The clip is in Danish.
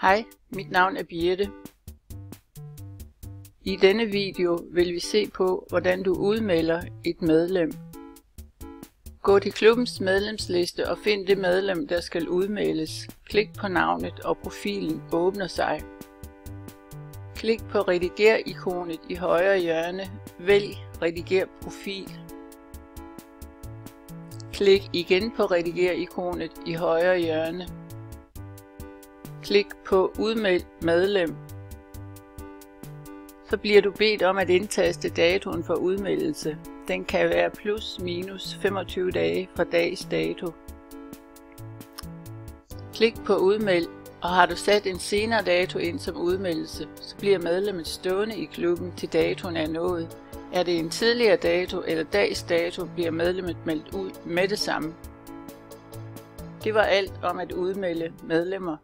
Hej, mit navn er Birte. I denne video vil vi se på, hvordan du udmelder et medlem. Gå til klubbens medlemsliste og find det medlem, der skal udmeldes. Klik på navnet, og profilen åbner sig. Klik på rediger-ikonet i højre hjørne. Vælg Rediger profil. Klik igen på rediger-ikonet i højre hjørne. Klik på Udmeld medlem. Så bliver du bedt om at indtaste datoen for udmeldelse. Den kan være plus minus 25 dage fra dags dato. Klik på Udmeld, og har du sat en senere dato ind som udmeldelse, så bliver medlemmet stående i klubben til datoen er nået. Er det en tidligere dato eller dags dato, bliver medlemmet meldt ud med det samme. Det var alt om at udmelde medlemmer.